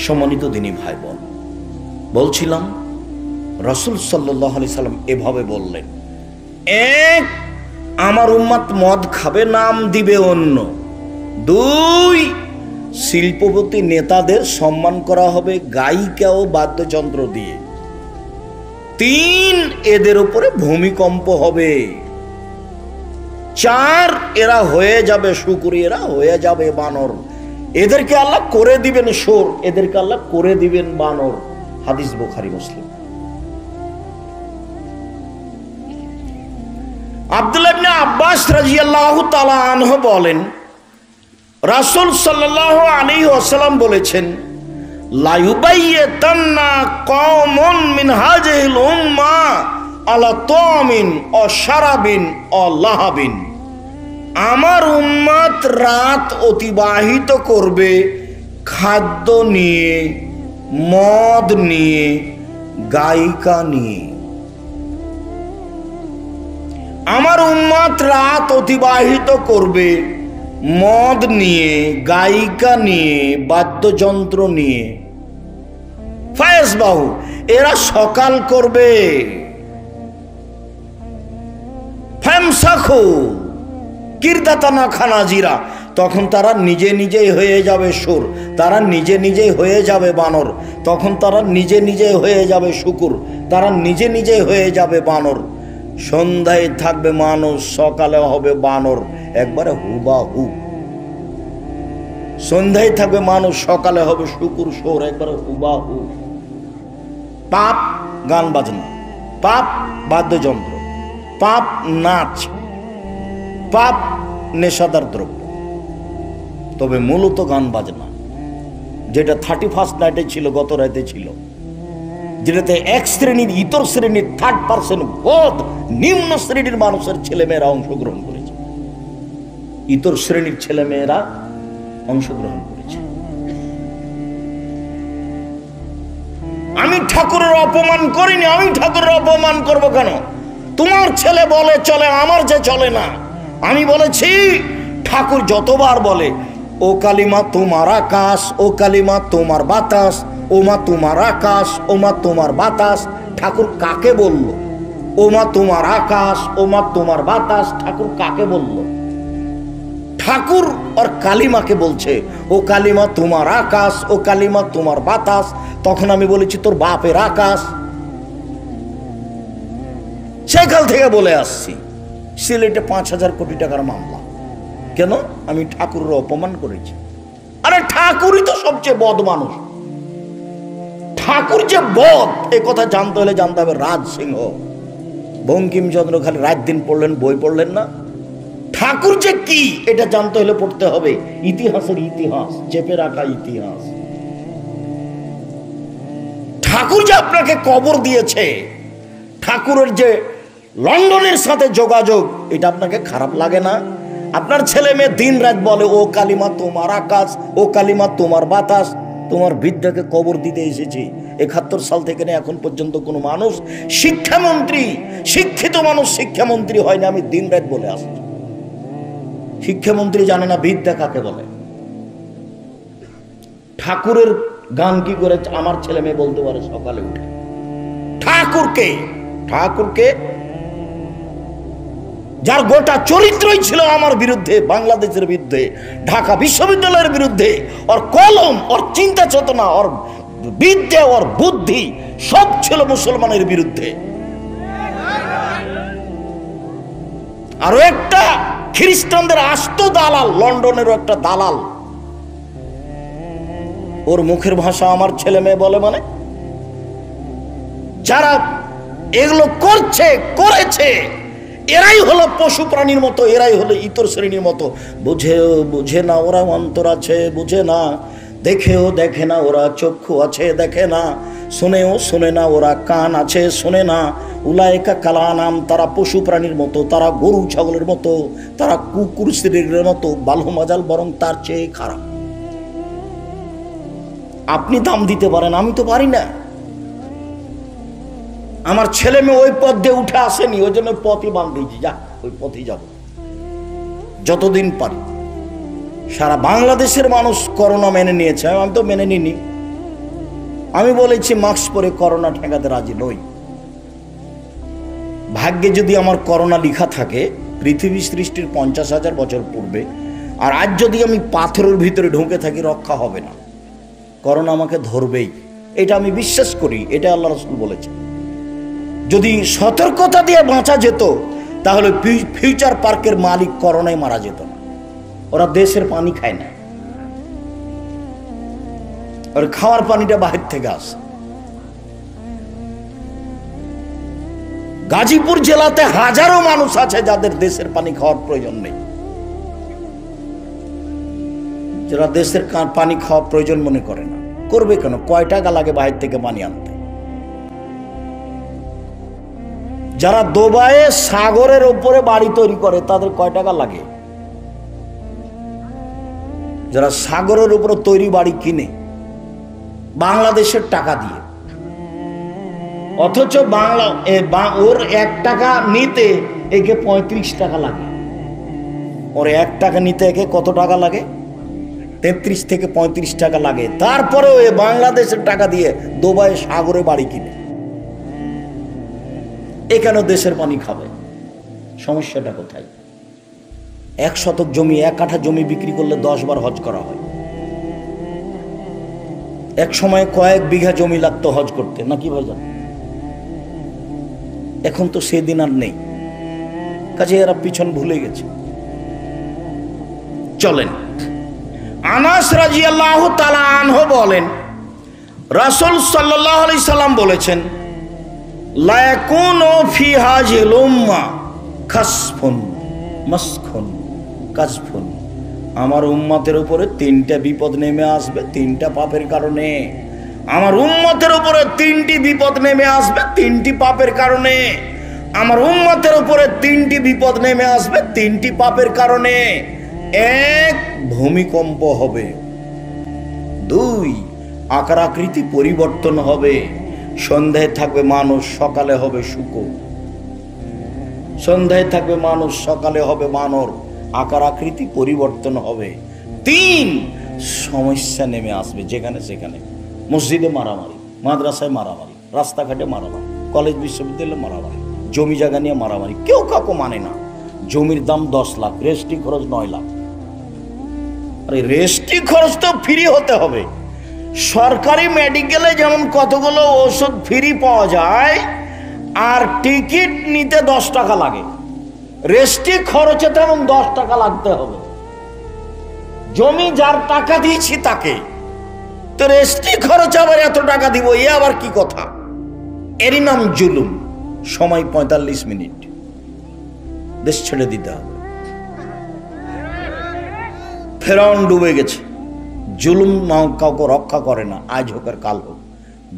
সম্মানিত দিনী ভাই বোন, বলছিলাম রাসূল সাল্লাল্লাহু আলাইহি সাল্লাম এভাবে বললেন, এক, আমার উম্মত মদ খাবে, নাম দিবে অন্য। দুই, শিল্পপতি নেতাদের সম্মান করা হবে গায়িকা ও বাদ্যযন্ত্র দিয়ে। তিন, এদের উপরে ভূমিকম্প হবে। চার, এরা হয়ে যাবে শুকর, এরা হয়ে যাবে বানর। এদেরকে আল্লাহ করে দিবেন সুর, এদেরকে আল্লাহ করে দিবেন বানর। হাদিস বুখারী মুসলিম। আব্দুল্লাহ ইবনে আব্বাস রাদিয়াল্লাহু তাআলা আনহু বলেন, রাসূল সাল্লাল্লাহু আলাইহি ওয়াসাল্লাম বলেছেন, লা ইউবাইয়াতান্না কওমুন মিন হাযিহিল উম্মাহ আলা তামিন ও শারাবিন ও লাহাবিন। আমার উম্মত রাত অতিবাহিত করবে খাদ্য নিয়ে, মদ নিয়ে, গায়িকা নিয়ে। আমার উম্মত রাত অতিবাহিত করবে মদ নিয়ে, গায়িকা নিয়ে, বাদ্যযন্ত্র নিয়ে। ফায়াসবাহু, এরা সকাল করবে। ফামসাখু কিরদাতানা খানাজিরা, তখন তারা নিজে নিজেই হয়ে যাবে সুর, তারা নিজে নিজেই হয়ে যাবে বানর, তখন তারা নিজে নিজে হয়ে যাবে শুকুর, তারা নিজে নিজে হয়ে যাবে বানর। সন্ধ্যায় থাকবে মানুষ, সকালে হবে বানর, একবারে হুবাহু। সন্ধ্যায় থাকবে মানুষ, সকালে হবে শুকুর সুর, একবারে হুবাহু। পাপ গান বাজনা, পাপ বাদ্যযন্ত্র, পাপ নাচ, পাপ নেশাদার দ্রব্য। তবে মূলত গান বাজনা, যেটা 31st নাইটে ছিল, গত রাতে ছিল, যেটাতে এক শ্রেণীর, ইতর শ্রেণীর 3% বোধ নিম্ন শ্রেণীর মানুষের ছেলেমেয়েরা অংশগ্রহণ করেছে, ইতর শ্রেণীর ছেলেমেয়েরা অংশগ্রহণ করেছে। আমি ঠাকুরের অপমান করিনি, আমি ঠাকুরের অপমান করব কেন? তোমার ছেলে বলে চলে, আমার যে চলে না। আমি বলেছি, ঠাকুর যতবার বলে, ও কালিমা তোমার আকাশ, ও কালিমা তোমার বাতাস, ও মা তোমার আকাশ, ও মা তোমার বাতাস, ঠাকুর কাকে বলল? ও মা তোমার আকাশ, ও মা তোমার বাতাস, ঠাকুর কাকে বলল? ঠাকুর আর কালিমাকে বলছে, ও কালিমা তোমার আকাশ, ও কালিমা তোমার বাতাস। তখন আমি বলেছি, তোর বাপের আকাশ। সেকাল থেকে বলে আসছি, সিলেটে 5,000 কোটি টাকার মামলা। কেন? আমি ঠাকুরের অপমান করেছি। আরে ঠাকুরই তো সবচেয়ে বদ মানুষ। ঠাকুর যে বদ, এ কথা জানতে হলে জানতে হবে রাজ সিংহ, বঙ্কিমচন্দ্র খালি রাত দিন পড়লেন, বই পড়লেন না। ঠাকুর যে কি এটা জানতে হলে পড়তে হবে ইতিহাসের ইতিহাস, চেপে রাখা ইতিহাস। ঠাকুর যে আপনাকে কবর দিয়েছে, ঠাকুরের যে লন্ডনের সাথে যোগাযোগ, এটা আপনাকে খারাপ লাগে না? আপনার ছেলে মেয়ে দিন রাত বলে, ও কালিমা তোমার আকাশ, ও কালিমা তোমার বাতাস। তোমার বিদ্যাকে কবর দিতে এসেছি। 71 সাল থেকে এখন পর্যন্ত কোনো মানুষ শিক্ষামন্ত্রী, শিক্ষিত মানুষ শিক্ষামন্ত্রী হয়নি। আমি দিন রাত বলে আসছি, শিক্ষামন্ত্রী জানে না বিদ্যা কাকে বলে। ঠাকুরের গান কি করে আমার ছেলে মেয়ে বলতে পারে সকালে উঠে? ঠাকুরকে, ঠাকুরকে যার গোটা চরিত্রই ছিল আমার বিরুদ্ধে, বাংলাদেশের বিরুদ্ধে, ঢাকা বিশ্ববিদ্যালয়ের বিরুদ্ধে, ওর কলম, ওর চিন্তা চেতনা, ওর বিদ্যা, ওর বুদ্ধি সব ছিল মুসলমানের বিরুদ্ধে। আরো একটা খ্রিস্টানদের আস্ত দালাল, লন্ডনেরও একটা দালাল। ওর মুখের ভাষা আমার ছেলে মেয়ে বলে, মানে যারা এগুলো করছে, করেছে, এরাই হলো পশু প্রাণীর মতো, এরাই হলো ইতর শ্রেণীর মতো। বুঝেও বুঝে না ওরা অন্তর আছে, বুঝে না, দেখেও দেখে না ওরা চক্ষু আছে, দেখে না, শুনেও শুনে না ওরা কান আছে, শুনে না। উলায়েকা কালানাম, তারা পশু প্রাণীর মতো, তারা গরু ছাগলের মতো, তারা কুকুর শ্রেণীর মতো, বালু মাজাল বরং তার চেয়ে খারাপ। আপনি দাম দিতে পারেন, আমি তো পারি না। আমার ছেলে মেয়ে ওই পথ দিয়ে উঠে আসেনি, ওই জন্য পথই বাঁধিয়েছি, যা ওই পথেই যাব যতদিন পারি। সারা বাংলাদেশের মানুষ করোনা মেনে নিয়েছে, আমি তো মেনে নিইনি। আমি বলেছি মাস্ক পরে করোনা ঠেকাতে রাজি নই। ভাগ্যে যদি আমার করোনা লেখা থাকে পৃথিবী সৃষ্টির 50,000 বছর পূর্বে, আর আজ যদি আমি পাথরের ভিতরে ঢুকে থাকি, রক্ষা হবে না, করোনা আমাকে ধরবেই। এটা আমি বিশ্বাস করি, এটা আল্লাহ রাসূল বলেছে। যদি সতর্কতা দিয়ে বাঁচা যেত তাহলে ফিউচার পার্কের মালিক করোনায় মারা যেত না। ওরা দেশের পানি খায় না, ওর খাওয়ার পানিটা বাহির থেকে আসে। গাজীপুর জেলাতে হাজারো মানুষ আছে যাদের দেশের পানি খাওয়ার প্রয়োজন নেই, যারা দেশের পানি খাওয়ার প্রয়োজন মনে করে না। করবে কেন? কয় টাকা লাগে বাহির থেকে পানি আনতে? যারা দুবাইয়ে সাগরের উপরে বাড়ি তৈরি করে তাদের কয় টাকা লাগে? যারা সাগরের উপরে তৈরি বাড়ি কিনে বাংলাদেশের টাকা দিয়ে, অথচ ওর 1 টাকা নিতে একে 35 টাকা লাগে। ওর 1 টাকা নিতে একে কত টাকা লাগে? 33 থেকে 35 টাকা লাগে। তারপরেও এ বাংলাদেশের টাকা দিয়ে দুবাইয়ে সাগরে বাড়ি কিনে এখানে দেশের পানি খাবে। সমস্যাটা কোথায়? 1 শতক জমি, 1 কাঠা জমি বিক্রি করলে 10 বার হজ করা হয়। এক সময় কয়েক বিঘা জমি লাগতো হজ করতে, নাকি ভাইজান? এখন তো সেদিন আর নেই, কাজে এরা পিছন ভুলে গেছে। চলেন, আনাস রাদিয়াল্লাহু তাআলা আনহু বলেন, রাসূল সাল্লাল্লাহু আলাইহি সাল্লাম বলেছেন, লা ইয়াকুনু ফি হাযিল উম্মাহ খাসফুন মাসখুন কাসফুন। আমার উম্মতের উপরে 3টা বিপদ নেমে আসবে 3টা পাপের কারণে। আমার উম্মতের উপরে 3টি বিপদ নেমে আসবে 3টি পাপের কারণে। আমার উম্মতের উপরে 3টি বিপদ নেমে আসবে 3টি পাপের কারণে। 1, ভূমিকম্প হবে। 2, আকার আকৃতি পরিবর্তন হবে। সন্ধ্যায় থাকবে মানুষ, সকালে হবে শুকর। সন্ধ্যায় থাকবে মানুষ, সকালে হবে বানর। আকার আকৃতি পরিবর্তন হবে। 3, সমস্যা নেমে আসবে যেখানে সেখানে। মসজিদে মারামারি, মাদ্রাসায় মারামারি, রাস্তাঘাটে মারামারি, কলেজ বিশ্ববিদ্যালয়ে মারামারি, জমি জায়গা নিয়ে মারামারি। কেউ কাউকে মানে না। জমির দাম 10 লাখ, রেজিস্ট্রি খরচ 9 লাখ। আরে রেজিস্ট্রি খরচ তো ফ্রি হতে হবে। সরকারি মেডিকেলে যেমন কতগুলো ওষুধ ফ্রি পাওয়া যায়, আর টিকিট নিতে 10 টাকা লাগে, রেজিস্ট্রি খরচে তেমন 10 টাকা লাগতে হবে। জমি যার টাকা দিয়েছি তাকে, তো রেজিস্ট্রি খরচ আবার এত টাকা দিব, এ আবার কি কথা? এরই নাম জুলুম। সময় 45 মিনিট, দেশ ছেড়ে দিতে হবে। ফেরাউন ডুবে গেছে। জুলুম কাউকে রক্ষা করে না, আজ হোক আর কাল হোক,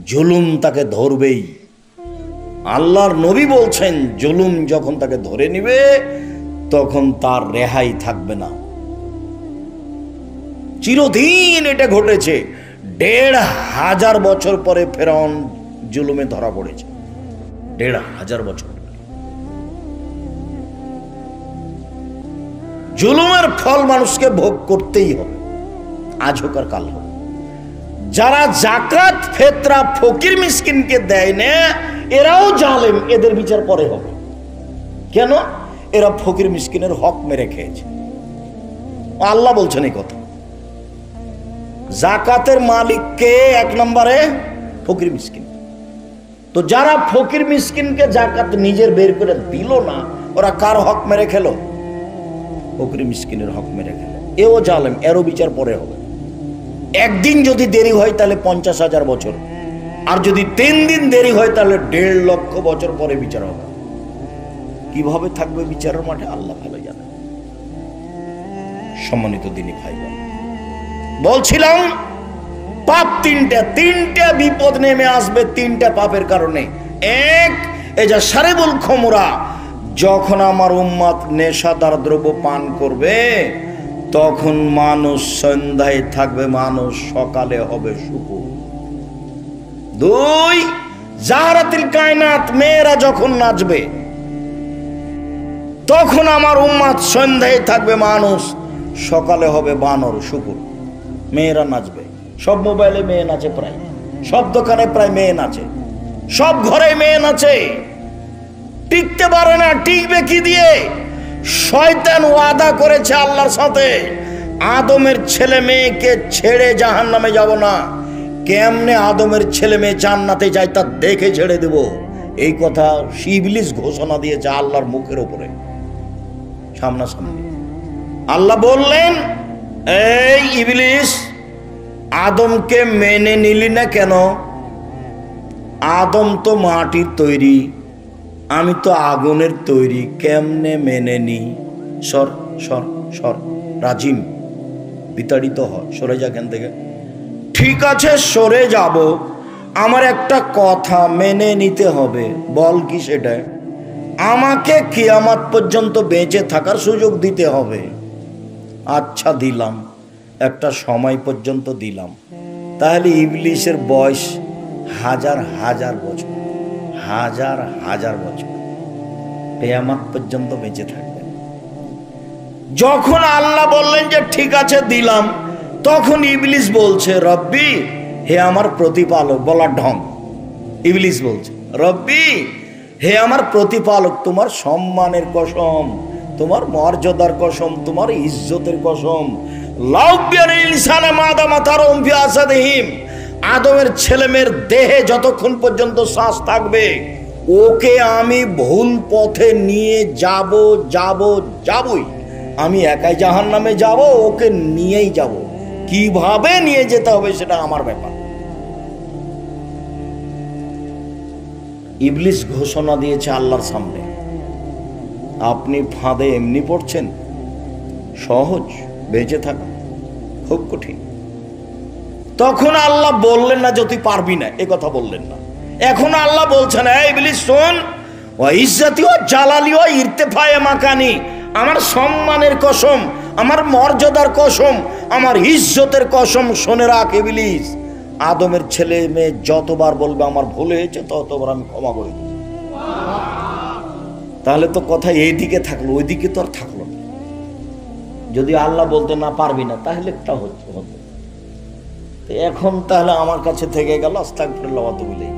জুলুম তাকে ধরবেই। আল্লাহর নবী বলছেন, জুলুম যখন তাকে ধরে নিবে তখন তার রেহাই থাকবে না। চিরদিন এটা ঘটেছে। 1,500 বছর পরে ফেরাউন জুলুমে ধরা পড়েছে। 1,500 বছর। জুলুমের ফল মানুষকে ভোগ করতেই হবে, আজ হোক আর কাল হোক। যারা জাকাত ফেতরা ফকির মিসকিনকে দেয় না, এরাও জালেম, এদের বিচার পরে হবে। কেন? এরা ফকির মিসকিনের হক মেরে খেয়েছে। আল্লাহ বলছেন এই কথা। জাকাতের মালিককে 1 নম্বরে ফকির মিসকিন। তো যারা ফকির মিসকিনকে জাকাত নিজের বের করে দিল না, ওরা কার হক মেরে খেলো? ফকির মিসকিনের হক মেরে খেলো। এও জালেম, এরও বিচার পরে হবে। একদিন যদি দেরি হয় তাহলে 50,000 বছর, আর যদি 3 দিন দেরি হয় তাহলে 1.5 লক্ষ বছর পরে বিচার হবে। কিভাবে থাকবে বিচারের মাঠে আল্লাহ ভালো জানে। সম্মানিত দিনী ভাই বোন, বলছিলাম পাপ 3টা বিপদ নেমে আসবে 3টা পাপের কারণে। 1, এই যে শারিবুল খুমরা, যখন আমার উম্মত নেশাদার দ্রব্য পান করবে তখন মানুষ সন্ধ্যায় থাকবে মানুষ, সকালে হবে শুকর। 2, জাহরাতুল কায়নাত, মেয়েরা যখন নাচবে তখন আমার উম্মত সন্ধ্যায় থাকবে মানুষ, সকালে হবে বানর শুকর। মেয়েরা নাচবে, সব মোবাইলে মেয়ে নাচে প্রায়। সব দোকানে প্রায় মেয়ে নাচে, সব ঘরে মেয়ে নাচে, টিকতে পারে না। টিকবে কি দিয়ে? শয়তান ওয়াদা করেছে আল্লাহর সাথে, আদমের ছেলে মেয়েকে ছেড়ে জাহান্নামে যাব না। কেমনে আদমের ছেলে মেয়ে জান্নাতে যায় তা দেখে ছেড়ে দেব, এই কথা ইবলিস ঘোষণা দিয়েছে আল্লাহর মুখের উপরে, সামনাসামনি। আল্লাহ বললেন, এই ইবলিস, আদমকে মেনে নিলি না কেন? আদম তো মাটির তৈরি, আমি তো আগুনের তৈরি, কেমনে মেনে নি? সর সর সর, রাজিম, বিতাড়িত হয়, সরে যা এখান থেকে। ঠিক আছে, সরে যাব, আমার একটা কথা মেনে নিতে হবে। বল কি সেটা? আমাকে কিয়ামত পর্যন্ত বেঁচে থাকার সুযোগ দিতে হবে। আচ্ছা দিলাম, একটা সময় পর্যন্ত দিলাম। তাহলে ইবলিসের বয়স হাজার হাজার বছর, হাজার হাজার বছর, কিয়ামত পর্যন্ত বেঁচে থাকবে। যখন আল্লাহ বললেন যে ঠিক আছে দিলাম, তখন ইবলিস বলছে, রব্বি, হে আমার প্রতিপালক। বলার ঢং, ইবলিস বলছে, রব্বি, হে আমার প্রতিপালক, তোমার সম্মানের কসম, তোমার মর্যাদার কসম, তোমার ইজ্জতের কসম, আদমের ছেলেমেয়ের দেহে যতক্ষণ পর্যন্ত শ্বাস থাকবে, ওকে আমি ভুল পথে নিয়ে যাবই। আমি একাই জাহান্নামে যাব, ওকে নিয়েই যাব। কিভাবে নিয়ে যেতে হবে সেটা আমার ব্যাপার। ইবলিস ঘোষণা দিয়েছে আল্লাহর সামনে, আপনি ফাঁদে এমনি পড়ছেন? সহজ, বেঁচে থাকা খুব কঠিন। তখন আল্লাহ বললেন না যে তুই পারবি না, এ কথা বললেন না। এখন আল্লাহ বলছেন, এই ইবলিস শোন, ও ইজ্জতি ও জালালি ও ইরতেফায়ে মাকানি, আমার সম্মানের কসম, আমার মর্যাদার কসম, আমার ইজ্জতের কসম, শুনে রাখ ইবলিস, আদমের ছেলে মেয়ে যতবার বলবে আমার ভুল হয়েছে, ততবার আমি ক্ষমা করে দেব। তাহলে তো কথা এইদিকে থাকলো, ওইদিকে তো আর থাকলো না। যদি আল্লাহ বলতে না পারবি না, তাহলে একটা হতো। এখন তাহলে আমার কাছে থেকে গেল আস্তাগফিরুল্লাহ ওয়া আতুবু ইলাইহি,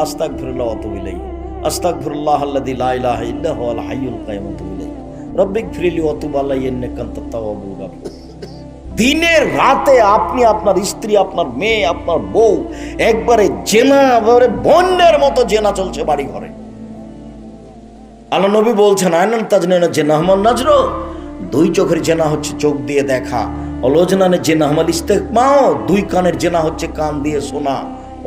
আস্তাগফিরুল্লাহ ওয়া আতুবু ইলাইহি, আস্তাগফিরুল্লাহ আল্লাযী লা ইলাহা ইল্লা হুয়াল হাইয়ুল কাইয়্যুম ওয়া আতুবু ইলাইহি, রব্বিগফিরলি ওয়া তুব আলাইয়া ইন্নাকা আনতাত তাওয়াবুর রাহিম। দিনের রাতে আপনি, আপনার স্ত্রী, আপনার মেয়ে, আপনার বউ একবারে জেনা, বন্যের মতো জেনা চলছে বাড়ি ঘরে। আল্লাহ নবী বলছেন, আইনান তাজনিনা জিনাহমান নাজরো, দুই চোখের জেনা হচ্ছে চোখ দিয়ে দেখা, অলোজনানে জেনাহমাল ইস্তেকমাও, দুই কানের জেনা হচ্ছে কান দিয়ে শোনা,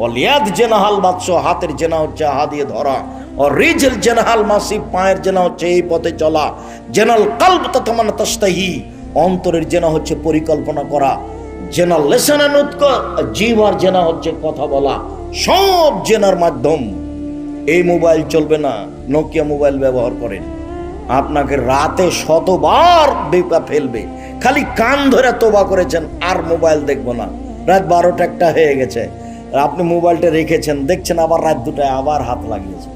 অলিয়াদ জেনাহাল বাদশ, হাতের জেনা হচ্ছে হাত দিয়ে ধরা, ও রিজল জেনাহাল মাসি, পায়ের জেনা হচ্ছে এই পথে চলা, জেনাল কলব তাতামান্না তাশতাহি, অন্তরের জেনা হচ্ছে পরিকল্পনা করা, জেনাল লিসানান উতক, জিহ্বার জেনা হচ্ছে কথা বলা। সব জেনার মাধ্যম। এই মোবাইল চলবে না, নোকিয়া মোবাইল ব্যবহার করেন, আপনাকে রাতে শতবার বেপা ফেলবে। খালি কান ধরে তোবা করেছেন, আর মোবাইল দেখবো না, রাত 12টা 1টা হয়ে গেছে, আপনি মোবাইলটা রেখেছেন, দেখছেন আবার রাত 2টায় আবার হাত লাগিয়েছে।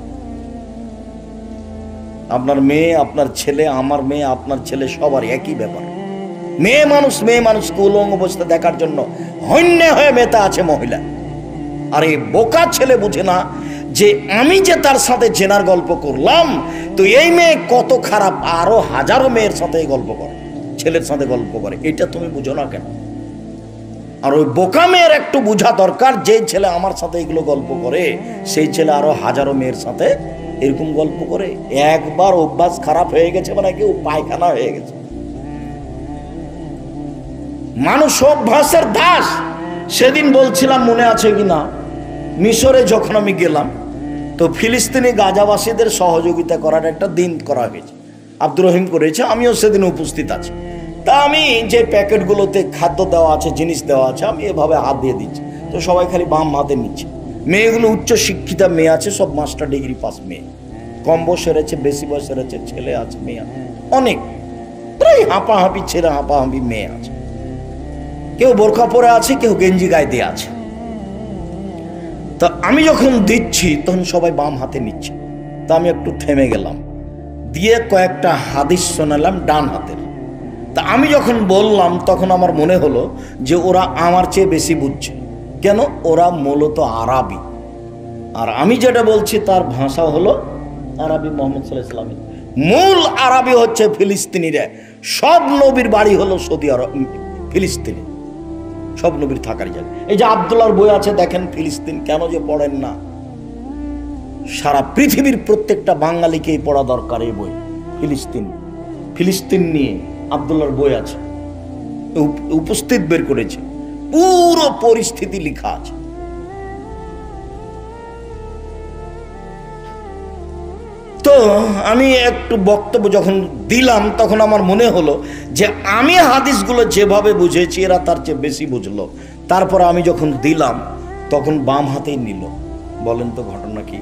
আপনার মেয়ে, আপনার ছেলে, আমার মেয়ে, আপনার ছেলে, সবার একই ব্যাপার। মেয়ে মানুষকে উলঙ্গ অবস্থা দেখার জন্য হন্যে হয়ে মেতে আছে মহিলা। আর এই বোকা ছেলে বুঝে না যে আমি যে তার সাথে জেনার গল্প করলাম, তো এই মেয়ে কত খারাপ, আরো হাজারো মেয়ের সাথে গল্প করে, ছেলের সাথে গল্প করে, এটা তুমি বুঝো না কেন? আর ওই বোকা মেয়ের একটু বোঝা দরকার, যে ছেলে আমার সাথে এগুলো গল্প করে, সেই ছেলে আরো হাজারো মেয়ের সাথে এরকম গল্প করে। একবার অভ্যাস খারাপ হয়ে গেছে, মানে কেউ পায়খানা হয়ে গেছে। মানুষ অভ্যাসের দাস। সেদিন বলছিলাম, মনে আছে কিনা, মিশরে যখন আমি গেলাম, তো ফিলিস্তিনি গাজাবাসীদের সহযোগিতা করার একটা দিন করা হয়েছে, আব্দুর রহিম করেছে, আমিও সেদিন উপস্থিত আছি। তা আমি যে প্যাকেটগুলোতে খাদ্য দেওয়া আছে, জিনিস দেওয়া আছে, আমি এভাবে হাত দিয়ে দিচ্ছি, তো সবাই খালি বাম হাতে নিচ্ছে। মেয়েগুলো উচ্চ শিক্ষিতা মেয়ে আছে, সব মাস্টার ডিগ্রি পাস মেয়ে, কম বয়সের আছে, বেশি বয়সের আছে, ছেলে আছে, মেয়ে আছে, অনেক, প্রায় হাঁপাহাঁপি ছেলে, হাঁপাহাঁপি মেয়ে আছে, কেউ বোরকা পরে আছে, কেউ গেঞ্জি গায়ে দিয়ে আছে। তা আমি যখন দিচ্ছি তখন সবাই বাম হাতে নিচ্ছে, তা আমি একটু থেমে গেলাম, দিয়ে কয়েকটা হাদিস শোনালাম ডান হাতের। তা আমি যখন বললাম তখন আমার মনে হলো যে ওরা আমার চেয়ে বেশি বুঝছে, কেন? ওরা মূলত আরবি, আর আমি যেটা বলছি তার ভাষা হলো আরবি। মুহাম্মদ সাল্লাল্লাহু আলাইহি ওয়াসাল্লামের মূল আরবি হচ্ছে ফিলিস্তিনিরা। সব নবীর বাড়ি হলো সৌদি আরব, ফিলিস্তিনে সব নবীর থাকার জায়গা। এই যে আব্দুল্লাহর বই আছে দেখেন, ফিলিস্তিন, কেন যে পড়েন না? সারা পৃথিবীর প্রত্যেকটা বাঙালিকেই পড়া দরকার এই বই। ফিলিস্তিন, ফিলিস্তিন নিয়ে আব্দুল্লাহর বই আছে, উপস্থিত বের করেছে, পুরো পরিস্থিতি লেখা আছে। তো আমি একটু বক্তব্য যখন দিলাম তখন আমার মনে হলো যে আমি হাদিসগুলো যেভাবে বুঝেছি এরা তার চেয়ে বেশি বুঝলো। তারপর আমি যখন দিলাম তখন বাম হাতেই নিল। বলেন তো ঘটনা কি?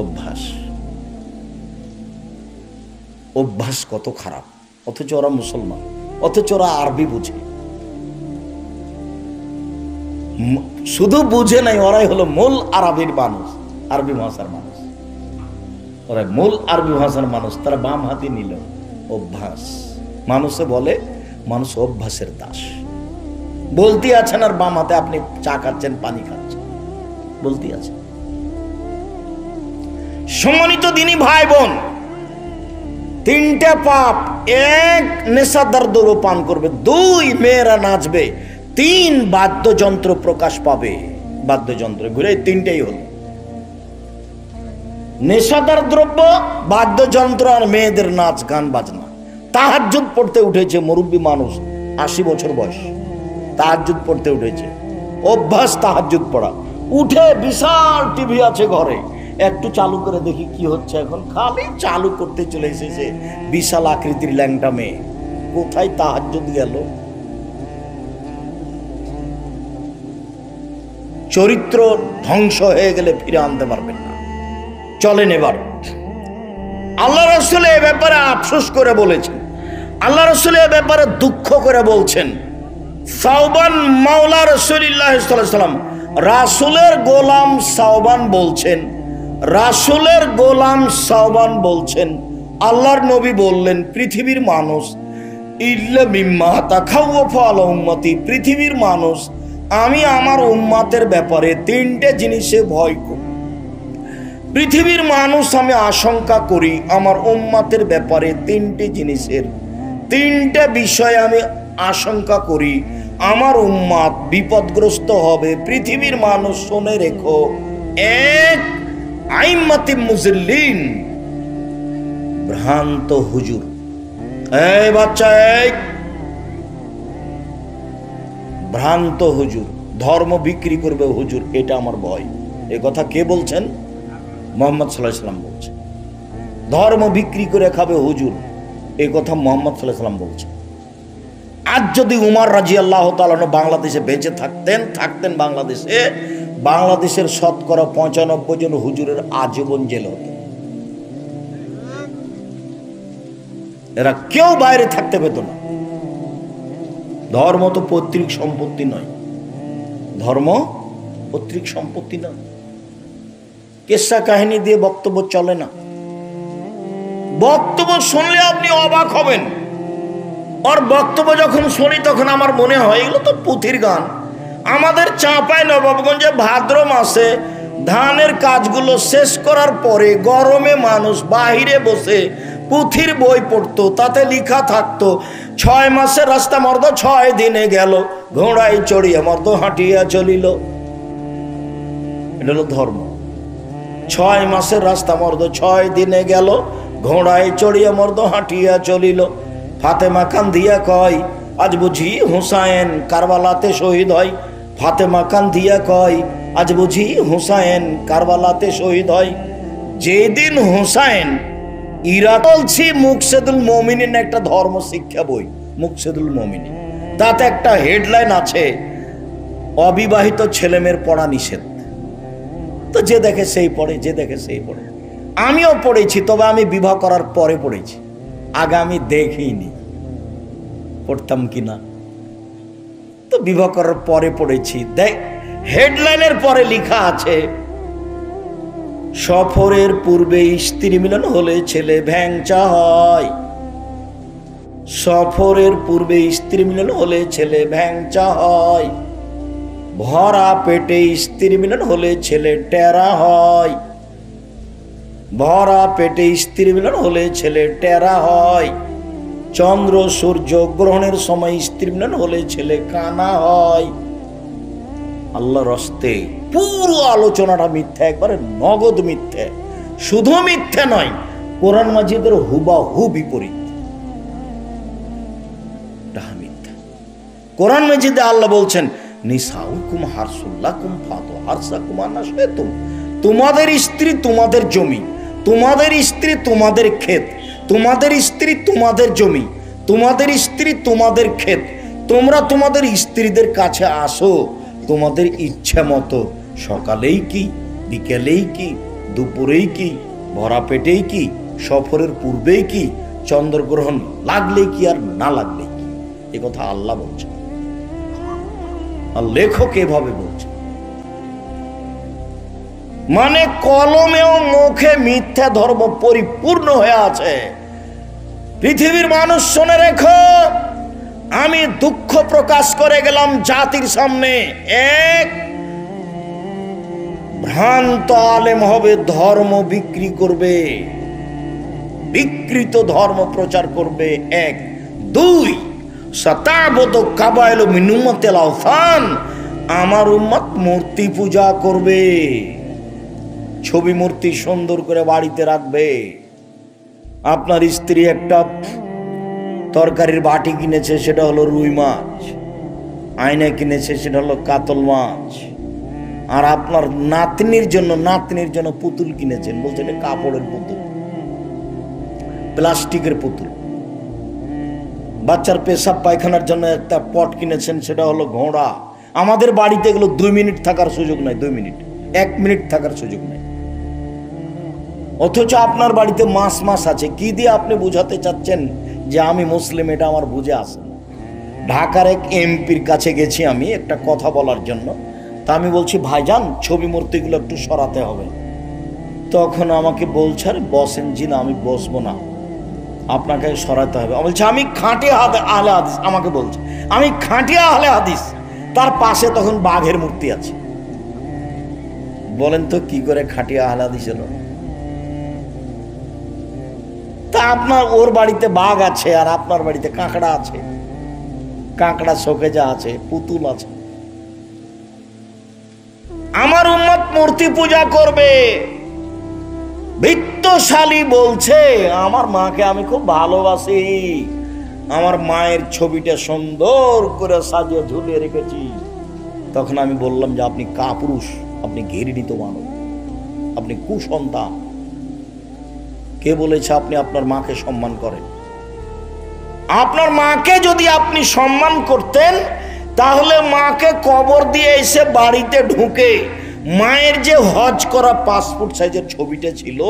অভ্যাস, অভ্যাস কত খারাপ। অথচ ওরা মুসলমান, অথচ ওরা আরবি বুঝে। শুধু বুঝে নাই, ওরাই হলো মূল আরবির মানুষ, আরবি ভাষার মানুষ। ওরা মূল আরবি ভাষার মানুষ, তারা বাম হাতে নিল। অভ্যাস, মানুষে বলে মানুষ অভ্যাসের দাস। বলতে আছেন আর বাম হাতে আপনি চা খাচ্ছেন, পানি খাচ্ছেন, বলতে আছেন। সম্মানিত দিনী ভাই বোন, তিনটা পাপ: এক, নেশাদার দ্রব্য পান করবে; দুই, মেয়েরা নাচবে; তিন, বাদ্যযন্ত্র প্রকাশ পাবে। বাদ্যযন্ত্র ঘুরে, তিনটাই হলো নেশাদার দ্রব্য, বাদ্যযন্ত্র আর মেয়েদের নাচ গান বাজনা। তাহাজ্জুদ পড়তে উঠেছে মুরব্বী মানুষ, 80 বছর বয়স, তাহাজ্জুদ পড়তে উঠেছে। অভ্যাস তাহাজ্জুদ পড়া। উঠে বিশাল টিভি আছে ঘরে, একটু চালু করে দেখি কি হচ্ছে। এখন খালি চালু করতে চলে এসেছে বিশাল আকৃতির ল্যাংটা মেয়ে। কোথায় তাহাজ্জুদ গেল? চরিত্র ধ্বংস হয়ে গেলে ফিরে আনতে পারবেন না। চলেন এবার আল্লাহ রাসূল এ ব্যাপারে আফসোস করে বলেছেন, আল্লাহ রাসূল এ ব্যাপারে দুঃখ করে বলছেন। সাওবান মাওলা রাসূলুল্লাহ সাল্লাল্লাহু আলাইহি ওয়াসাল্লাম, রাসূলের গোলাম সাওবান বলছেন, রাসূলের গোলাম সাওবান বলছেন, আল্লাহর নবী বললেন, পৃথিবীর মানুষ ইল্লা মিম্মা তাখাওয়াফা আলা উম্মতি, পৃথিবীর মানুষ আমি আমার উম্মতের ব্যাপারে তিনটে জিনিসে ভয় করি। পৃথিবীর মানুষ আমি আশঙ্কা করি আমার উম্মতের ব্যাপারে তিনটে জিনিসের, তিনটে বিষয় আমি আশঙ্কা করি আমার উম্মত বিপদগ্রস্ত হবে। পৃথিবীর মানুষ শুনে রেখো: এক, আইম্মাতি মুজিল্লিন, ভ্রান্ত হুজুর। এই বাচ্চা, এই ভ্রান্ত হুজুর, ধর্ম বিক্রি করবে হুজুর, এটা আমার ভয়। এ কথা কে বলছেন? মুহাম্মদ সাল্লাল্লাহু আলাইহি ওয়াসাল্লাম বলছেন। ধর্ম বিক্রি করে খাবে হুজুর, এই কথা মুহাম্মদ সাল্লাল্লাহু আলাইহি ওয়াসাল্লাম বলছেন। আজ যদি উমর রাদিয়াল্লাহু তাআলা বাংলাদেশে বেঁচে থাকতেন বাংলাদেশের শতকরা 95 জন হুজুরের আজীবন জেল হতো। এরা কেউ বাইরে থাকতে পেত না। ধর্ম তো পৈতৃক সম্পত্তি নয়, ধর্ম পৈতৃক সম্পত্তি নয়। কেসা কাহিনী দিয়ে বক্তব্য চলে না। বক্তব্য শুনলে আপনি অবাক হবেন। ওর বক্তব্য যখন শুনি তখন আমার মনে হয় এগুলো তো পুঁথির গান। আমাদের চাঁপাই নবাবগঞ্জে ভাদ্র মাসে ধানের কাজগুলো শেষ করার পরে গরমে মানুষ বাহিরে বসে পুঁথির বই পড়তো, তাতে লেখা থাকতো 6 মাসের রাস্তা মর্দ 6 দিনে গেল, ঘোড়ায় চড়িয়া মর্দ হাঁটিয়া চলিল। এটা হলো ধর্ম। 6 মাসের রাস্তা মর্দ 6 দিনে গেল, ঘোড়ায় চড়িয়া মর্দ হাঁটিয়া চলিল। ফাতেমা কান্দিয়া কয় আজ বুঝি হুসাইন কারবালাতে শহীদ হয়। ফাতেমা কান্দিয়া কয় আজ বুঝি হুসাইন কারবালাতে শহীদ হয়। যেদিন হুসাইন বলছি মুকসেদুল মুমিনিন, একটা ধর্ম শিক্ষা বই মুকসেদুল মুমিনিন, তাতে একটা হেডলাইন আছে অবিবাহিত ছেলেমেয়ের পড়া নিষেধ। তো যে দেখে সেই পড়ে, যে দেখে সেই পড়ে। আমিও পড়েছি, তবে আমি বিবাহ করার পরে পড়েছি, আগে আমি দেখিনি পড়তাম কিনা। তো বিবাহ করার পরে পড়েছি। দেখ হেডলাইনের পরে লেখা আছে সফরের পূর্বে স্ত্রী মিলন হলে ছেলে ভ্যাংচা হয়। সফরের পূর্বে স্ত্রী মিলন হলে ছেলে ভ্যাংচা হয়। ভরা পেটে স্ত্রী মিলন হলে ছেলে টেরা হয়, ভরা পেটে স্ত্রী মিলন হলে ছেলে টেরা হয়, চন্দ্র সূর্য গ্রহণের সময় স্ত্রী মিলন হলে ছেলে কানা হয়। আল্লাহর হস্তে পুরো আলোচনাটা মিথ্যা, একবারে নগদ মিথ্যা। শুধু মিথ্যা নয়, কোরআন মাজিদের হুবাহু বিপরীত। মিথ্যা। কোরআন মাজিদে আল্লাহ বলছেন নিসাউকুম হারসুল্লাকুম ফাতু হারসাকুম আনাশাতুম, তোমাদের স্ত্রী তোমাদের জমি, তোমাদের স্ত্রী তোমাদের ক্ষেত, তোমাদের স্ত্রী তোমাদের জমি, তোমাদের স্ত্রী তোমাদের ক্ষেত। তোমরা তোমাদের স্ত্রীদের কাছে আসো তোমাদের ইচ্ছা মতো, সকালেই কি, বিকেলেই কি, দুপুরেই কি, ভরা পেটেই কি, সফরের পূর্বেই কি, চন্দ্রগ্রহণ লাগলে কি আর না লাগলে কি। এ কথা আল্লাহ বলছেন, আর লেখক এভাবে বলছে। মানে কলমে ও মুখে মিথ্যা ধর্ম পরিপূর্ণ হয়ে আছে। পৃথিবীর মানুষ শুনে রেখো, আমি দুঃখ প্রকাশ করে গেলাম জাতির সামনে। এক, ভ্রান্ত আলেম হবে, ধর্ম বিক্রি করবে, বিকৃত ধর্ম প্রচার করবে। এক। দুই, সাতাবদ কাবাইল মিন উম্মতিল আওসান, আমার উম্মত মূর্তি পূজা করবে, ছবি মূর্তি সুন্দর করে বাড়িতে রাখবে। আপনার স্ত্রী একটা তরকারির বাটি কিনেছে, সেটা হলো রুই মাছ, আয়না কিনেছে, সেটা হলো কাতল মাছ, আর আপনার নাতনির জন্য পুতুল কিনেছেন, বলছে এটা কাপড়ের পুতুল, প্লাস্টিকের পুতুল। বাচ্চার পেশাব পায়খানার জন্য একটা পট কিনেছেন, সেটা হলো ঘোড়া। আমাদের বাড়িতে এগুলো 2 মিনিট থাকার সুযোগ নাই, 2 মিনিট, 1 মিনিট থাকার সুযোগ নাই। অথচ আপনার বাড়িতে মাছ মাছ আছে। কি দিয়ে আপনি বুঝাতে চাচ্ছেন যে আমি মুসলিম? এটা আমার বুঝে আসে না। ঢাকার এক এমপির কাছে গেছি আমি একটা কথা বলার জন্য, তা আমি বলছি ভাইজান ছবি মূর্তিগুলো একটু সরাতে হবে। তখন আমাকে বলছে আরে বসেন। জি না, আমি বসবো না, আপনাকে সরাতে হবে। আমি বলছি আমি খাঁটি আহলে হাদিস, আমাকে বলছে আমি খাঁটি আহলে হাদিস। তার পাশে তখন বাঘের মূর্তি আছে। বলেন তো কি করে খাঁটি আহলে হাদিস হলো? তা আপনার ওর বাড়িতে বাঘ আছে আর আপনার বাড়িতে কাঁকড়া আছে, কাঁকড়া শোকেজা আছে, পুতুল আছে। আমার উম্মত মূর্তি পূজা করবে। বিত্তশালী বলছে আমার মাকে আমি খুব ভালোবাসি, আমার মায়ের ছবিটা সুন্দর করে সাজিয়ে ঝুলিয়ে রেখেছি। তখন আমি বললাম যে আপনি কাপুরুষ, আপনি ঘৃণিত মানব, আপনি কুসন্তান। কে বলেছে আপনি আপনার মাকে সম্মান করেন? আপনার মাকে যদি আপনি সম্মান করতেন তাহলে মাকে কবর দিয়ে এসে বাড়িতে ঢুকে মায়ের যে হজ করা পাসপোর্ট সাইজের ছবিটা ছিল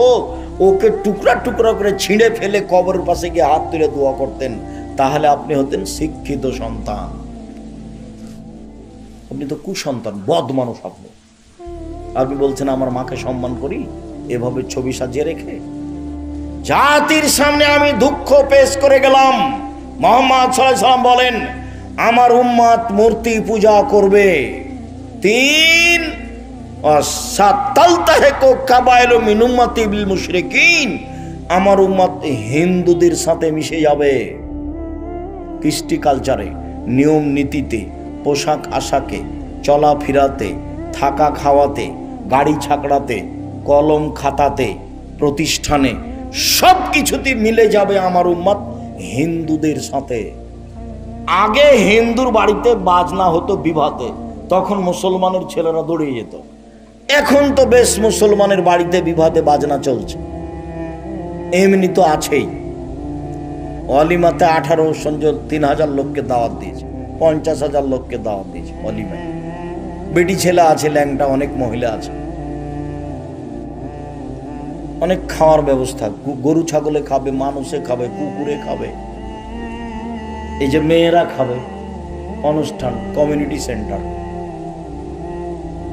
ওকে টুকরা টুকরা করে ছিঁড়ে ফেলে কবরের পাশে গিয়ে হাত তুলে দোয়া করতেন, তাহলে আপনি হতেন শিক্ষিত সন্তান। আপনি তো কুসন্তান, বদ মানুষ আপনি। আপনি বলছেন আমার মাকে সম্মান করি এভাবে ছবি সাজিয়ে রেখে। জাতির সামনে আমি দুঃখ পেশ করে গেলাম। মুহাম্মদ সাল্লাল্লাহু আলাইহি ওয়াসাল্লাম বলেন আমার উম্মত মূর্তি পূজা করবে। 3, আমার উম্মত হিন্দুদের সাথে মিশে যাবে। কৃষ্টি কালচারে, নিয়ম নীতিতে, পোশাক আশাকে, চলাফেরাতে, থাকা খাওয়াতে, গাড়ি ছাকড়াতে, কলম খাতাতে, প্রতিষ্ঠানে, সব কিছুতে মিলে যাবে আমার উম্মত হিন্দুদের সাথে। আগে হিন্দুর বাড়িতে বাজনা হতো বিবাহে, তখন মুসলমানের ছেলেরা দৌড়িয়ে যেত। এখন তো বেশ মুসলমানের বাড়িতে বিবাহে বাজনা চলছে, এমনি তো আছেই। অলিমাতে 18 সঞ্জল 3000 লোককে দাওয়াত দিয়েছে, 50,000 লোককে দাওয়াত দিয়েছে অলিমায়। বেটি ছেলে আছে, ল্যাংটা অনেক মহিলা আছে, অনেক খাওয়ার ব্যবস্থা। গরু ছাগলে খাবে, মানুষে খাবে, কুকুরে খাবে, এই যে মেয়েরা খাবে। অনুষ্ঠান, কমিউনিটি সেন্টার।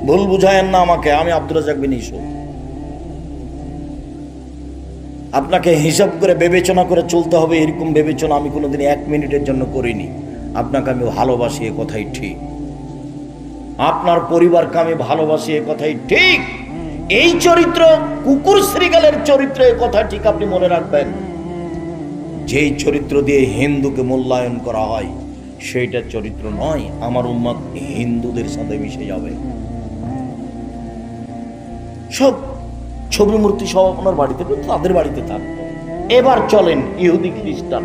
ভুল বুঝায়েন না আমাকে, আমি আব্দুর রাজ্জাক বিন ইউসুফ। আপনাকে হিসাব করে বিবেচনা করে চলতে হবে এরকম বিবেচনা আমি কোনোদিন 1 মিনিটের জন্য করিনি। আপনাকে আমি ভালোবাসি, এ কথাই ঠিক। আপনার পরিবারকে আমি ভালোবাসি, এ কথাই ঠিক। এই চরিত্র কুকুর শ্রীগালের চরিত্র, এ কথা ঠিক আপনি মনে রাখবেন। যেই চরিত্র দিয়ে হিন্দুকে মূল্যায়ন করা হয় সেইটা চরিত্র নয়। আমার উম্মত হিন্দুদের সাথে মিশে যাবে। সব ছবি মূর্তি সব আপনার বাড়িতে, তাদের বাড়িতে থাকতো। এবার চলেন ইহুদি খ্রিস্টান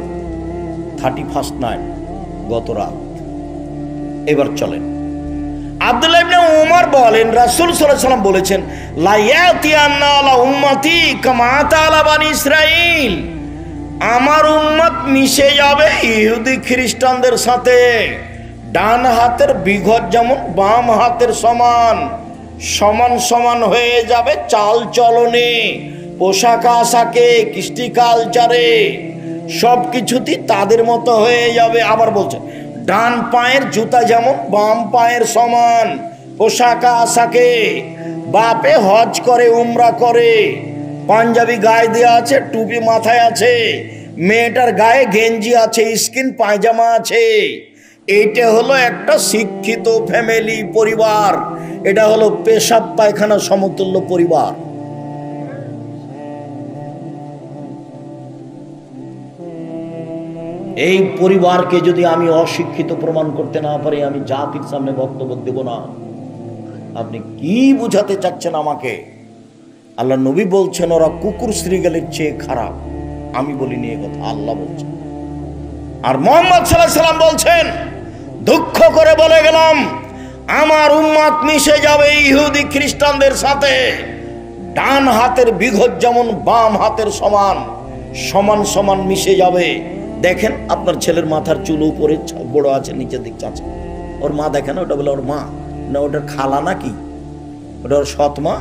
31st নাইট, গত রাত। এবার চলেন আব্দুল্লাহ ইবনে উমর বলেন, রাসূল সাল্লাল্লাহু আলাইহি ওয়াসাল্লাম বলেছেন, লা ইয়াতিয়ান্না আলা উম্মতি কামা আতা আলা বানি ইসরাঈল, আমার উম্মত মিশে যাবে ইহুদি খ্রিস্টানদের সাথে। ডান হাতের বিঘত যেমন বাম হাতের সমান, সমান সমান হয়ে যাবে চাল চলনে, পোশাক আশাকে, কৃষ্টি কালচারে, সব কিছুতেই তাদের মতো হয়ে যাবে। আবার বলছে, ডান পায়ের জুতা যেমন বাম পায়ের সমান, পোশাক আশাকে, বাপে হজ করে উমরা করে, পাঞ্জাবি গায়ে দেওয়া আছে, টুপি মাথায় আছে, মেয়েটার গায়ে গেঞ্জি আছে, স্কিন পায়জামা আছে। এইটা হলো একটা শিক্ষিত ফ্যামিলি, পরিবার। এটা হলো পেশাব পায়খানা সমতুল্য পরিবার। এই পরিবারকে যদি আমি অশিক্ষিত প্রমাণ করতে না পারি, আমি জাতির সামনে বক্তব্য দেব না। আপনি কি বুঝাতে চাচ্ছেন আমাকে? আল্লাহ নবী বলছেন ওরা কুকুর শ্রীগালের চেয়ে খারাপ। আমি বলিনি এ কথা, আল্লাহ বলছেন। আর মুহাম্মদ সাল্লাল্লাহু আলাইহি ওয়াসাল্লাম বলছেন, দুঃখ করে বলে গেলাম, আমার উম্মত মিশে যাবে ইহুদি খ্রিস্টানদের সাথে। ডান হাতের বিঘত যেমন বাম হাতের সমান, সমান সমান মিশে যাবে। দেখেন আপনার ছেলের মাথার চুল উপরে বড় আছে, নিচের দিক আছে, ওর মা দেখেন, ওটা বলে ওর মা না, ওটার খালা নাকি? ওটা ওর সৎ মা?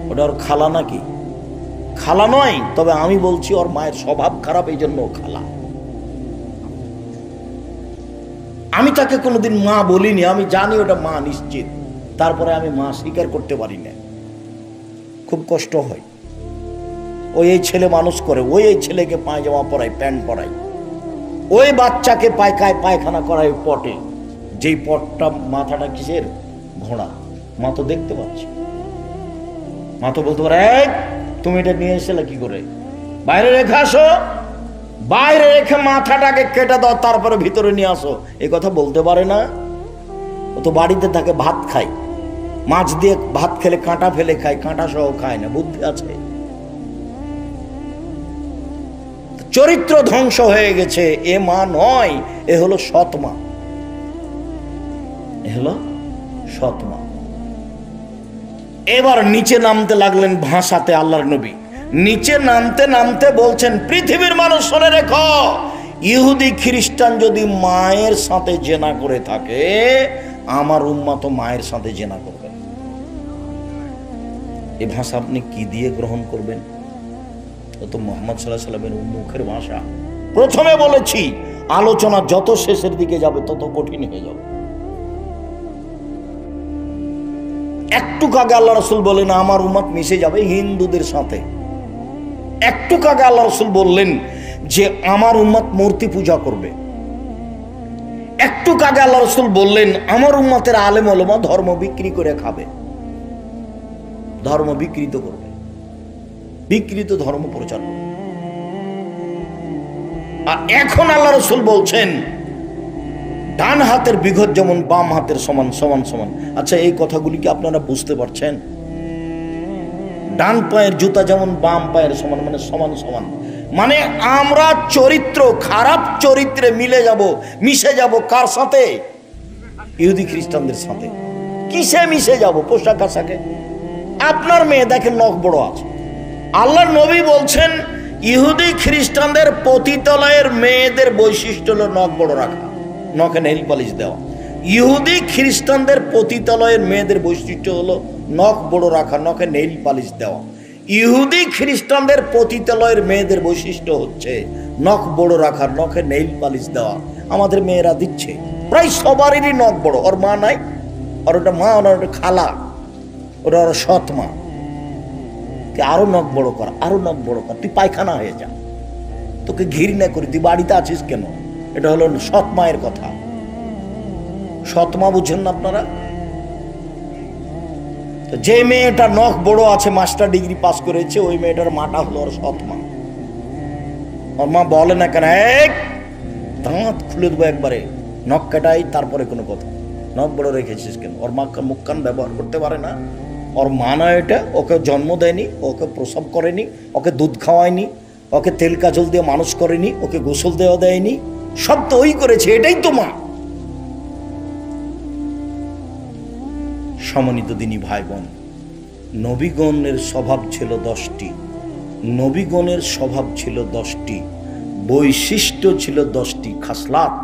ওটা ওর খালা নাকি? খালা নয়। তবে আমি বলছি ওর মায়ের স্বভাব খারাপ, এই জন্য খালা। আমি তাকে কোনোদিন মা বলিনি, আমি জানি ওটা মা নিশ্চিত, তারপরে আমি মা স্বীকার করতে পারি না, খুব কষ্ট হয়। ওই এই ছেলে মানুষ করে, ওই এই ছেলেকে পায়জামা পরায়, প্যান্ট পরায়, ওই বাচ্চাকে পায়খানা করায় পটে, যেই পটটা মাথাটা কিসের? ঘোড়া। মা তো দেখতে পাচ্ছি, মা তো বলতে পারে, তুমি এটা নিয়ে এসেলে কি করে? বাইরে রেখে আসো, বাইরে রেখে মাথাটাকে কেটে দাও, তারপরে ভিতরে নিয়ে আসো। এই কথা বলতে পারে না। ও তো বাড়িতে থাকে, ভাত খায়, মাছ দিয়ে ভাত খেলে কাঁটা ফেলে খায়, কাঁটা সহ খায় না, বুদ্ধি আছে। চরিত্র ধ্বংস হয়ে গেছে। এ মা নয়, এ হলো সৎ মা, এ হলো সৎ মা। এবার নিচে নামতে লাগলেন ভাষাতে আল্লাহর নবী। নিচে নামতে নামতে বলছেন, পৃথিবীর মানুষ শুনে রেখো, ইহুদি খ্রিস্টান যদি মায়ের সাথে জেনা করে থাকে, আমার উম্মত তো মায়ের সাথে জেনা করবে। এই ভাষা আপনি কি দিয়ে গ্রহণ করবেন? ও তো মুহাম্মদ সাল্লাল্লাহু আলাইহি ওয়াসাল্লামের মুখের ভাষা। প্রথমে বলেছি, আলোচনা যত শেষের দিকে যাবে তত কঠিন হয়ে যাবে। একটু আগে আল্লাহ রাসূল বলেন আমার উম্মত মিশে যাবে হিন্দুদের সাথে। একটু আগে আল্লাহ রাসূল বললেন যে আমার উম্মত মূর্তি পূজা করবে। একটু আগে আল্লাহ রাসূল বললেন আমার উম্মতের আলেম ওলামা ধর্ম বিক্রি করে খাবে, ধর্ম বিকৃত করবে, বিকৃত ধর্ম প্রচার করবে। আর এখন আল্লাহ রাসূল বলছেন ডান হাতের বিঘত যেমন বাম হাতের সমান, সমান সমান। আচ্ছা, এই কথাগুলি কি আপনারা বুঝতে পারছেন? ডান পায়ের জুতা যেমন বাম পায়ের সমান, মানে সমান সমান। মানে আমরা চরিত্র, খারাপ চরিত্রে মিশে যাব কার সাথে? ইহুদি খ্রিস্টানদের সাথে। কিসে মিশে যাব? পোশাক আশাকে। আপনার মেয়ে দেখেন নখ বড় আছে, আল্লাহর নবী বলছেন ইহুদি খ্রিস্টানদের পতিতালয়ের মেয়েদের বৈশিষ্ট্য হলো নখ বড় রাখা, নখে নেইল পালিশ দেওয়া। ইহুদি খ্রিস্টানদের পতিতালয়ের মেয়েদের বৈশিষ্ট্য হলো নখ বড় রাখা, নখে নেইল পালিশ দেওয়া। ইহুদি খ্রিস্টানদের পতিতালয়ের মেয়েদের বৈশিষ্ট্য হচ্ছে নখ বড় রাখা, নখে নেইল পালিশ দেওয়া। আমাদের মেয়েরা দিচ্ছে, প্রায় সবারই নখ বড়। ওর মা নাই, আর ওটা মা, ওটা খালা, ওটা ওর সৎ মা। আরো নখ বড় কর, আরো নখ বড় কর, তুই পায়খানা হয়ে যা, তোকে ঘৃণা করি, তুই বাড়িতে আছিস কেন? এটা হলো সৎ মায়ের কথা। সৎমা বুঝেন না আপনারা? যে মেয়েটা নখ বড় আছে, মাস্টার ডিগ্রি পাস করেছে, ওই মেয়েটার মাটা হলো ওর সৎমা। ওর মা বলে না কেন, দাঁত খুলে দেবো একবারে, নখ কাটাই, তারপরে কোনো কথা, নখ বড় রেখেছিস কেন? ওর মা মুখ কান ব্যবহার করতে পারে না। ওর মা না, এটা ওকে জন্ম দেয়নি, ওকে প্রসব করেনি, ওকে দুধ খাওয়ায়নি, ওকে তেল কাজল দিয়ে মানুষ করেনি, ওকে গোসল দেওয়া দেয়নি, সব তো ওই করেছে, এটাই তো মা। সম্মানিত দিনী ভাই বোন, নবীগণের স্বভাব ছিল 10টি, নবীগণের স্বভাব ছিল 10টি, বৈশিষ্ট্য ছিল 10টি, খাসলাত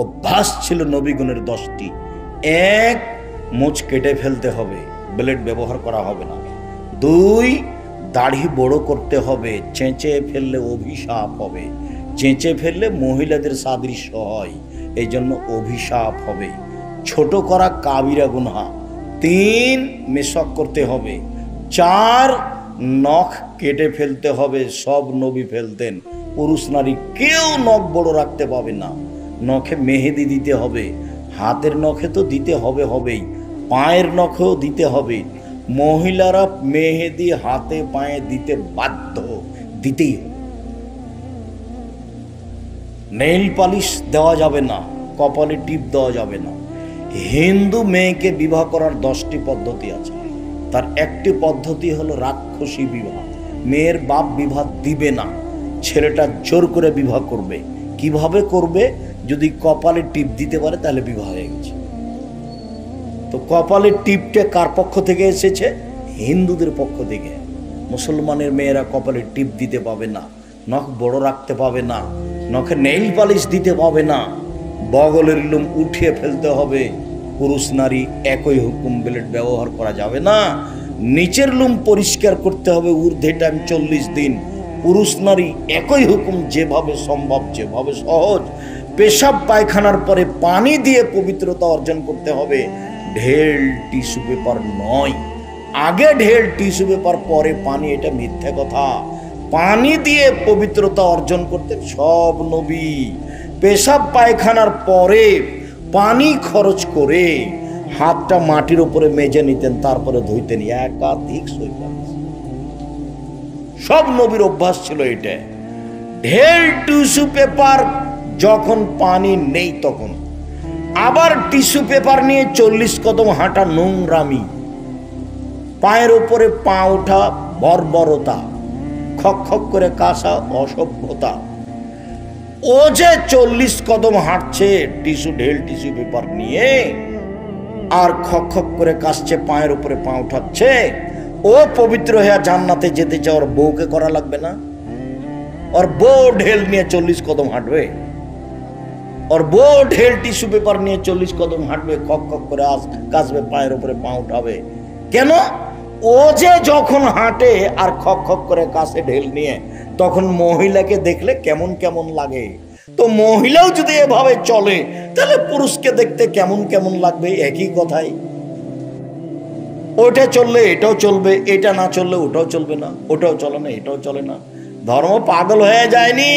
অভ্যাস ছিল নবীগণের 10টি। 1, মোচ কেটে ফেলতে হবে, ব্লেড ব্যবহার করা হবে না। 2, দাড়ি বড় করতে হবে, চেঁচে ফেললে অভিশাপ হবে, চেঁচে ফেললে মহিলাদের সাদৃশ্য হয়, এই জন্য অভিশাপ হবে। ছোট করা কাবিরা গুনাহ। 3, মেশক করতে হবে। 4, নখ কেটে ফেলতে হবে, সব নবী ফেলতেন, পুরুষ নারী কেউ নখ বড় রাখতে পাবে না। নখে মেহেদি দিতে হবে, হাতের নখে তো দিতে হবেই, পায়ের নখেও দিতে হবে। মহিলারা মেহেদি হাতে পায়ে দিতে বাধ্য, দিতেই হবে। নেইল পালিশ দেওয়া যাবে না, কপালে টিপ দেওয়া যাবে না। হিন্দু মেয়েকে বিবাহ করার 10টি পদ্ধতি আছে, তার একটি পদ্ধতি হলো রাক্ষসী বিবাহ। মেয়ের বাপ বিবাহ দিবে না, ছেলেটা জোর করে বিবাহ করবে। কিভাবে করবে? যদি কপালে টিপ দিতে পারে তাহলে বিবাহ হয়ে গেছে। তো কপালের টিপটা কার পক্ষ থেকে এসেছে? হিন্দুদের পক্ষ থেকে। মুসলমানের মেয়েরা কপালে টিপ দিতে পাবে না, নখ বড় রাখতে পাবে না, নখে নেইল পালিশ দিতে পাবে না, বগলের লোম উঠিয়ে ফেলতে হবে। পুরুষ নারী একই হুকুম, ব্লেড ব্যবহার করা যাবে না। নিচের লোম পরিষ্কার করতে হবে ঊর্ধ্বে টাইম 40 দিন। পুরুষ নারী একই হুকুম, যেভাবে সম্ভব, যেভাবে সহজ। পেশাব পায়খানার পরে পানি দিয়ে পবিত্রতা অর্জন করতে হবে, ঢেল টিস্যু পেপার নয়। আগে ঢেল টিস্যু পেপার, পরে পানি, এটা মিথ্যা কথা। পানি দিয়ে পবিত্রতা অর্জন করতে সব নবী। পেশাব পায়খানার পরে পানি খরচ করে হাতটা মাটির উপরে মেজে নিতেন, তারপরে ধুইতেন। একাধিক সব নবীর অভ্যাস ছিল এটা। ঢেল টিস্যু পেপার যখন পানি নেই তখন, আবার টিস্যু পেপার নিয়ে 40 কদম হাঁটা নোংরামি, পায়ের উপরে পা ওঠা বর্বরতা, খক খক করে কাশা অসভ্যতা। ও যে 40 কদম হাঁটছে ঢেল টিস্যু পেপার নিয়ে, আর খক খক করে কাশছে, পায়ের উপরে পা উঠাচ্ছে, ও পবিত্র হয়ে জান্নাতে যেতে চায়, ওর বউকে করা লাগবে না? ওর বউ ঢেল নিয়ে 40 কদম হাঁটবে, ওর বউ ঢেল টিস্যু পেপার নিয়ে 40 কদম হাঁটবে, খক খক করে কাশবে, পায়ের উপরে পা উঠাবে। কেন? ও যে যখন হাঁটে আর খক খক করে কাশে ঢেল নিয়ে, তখন মহিলাকে দেখলে কেমন কেমন লাগে। তো মহিলাও যদি এভাবে চলে, তাহলে পুরুষকে দেখতে কেমন কেমন লাগবে? একই কথাই। ওটা চললে এটাও চলবে, এটা না চললে ওটাও চলবে না, ওটাও চলে না এটাও চলে না। ধর্ম পাগল হয়ে যায়নি।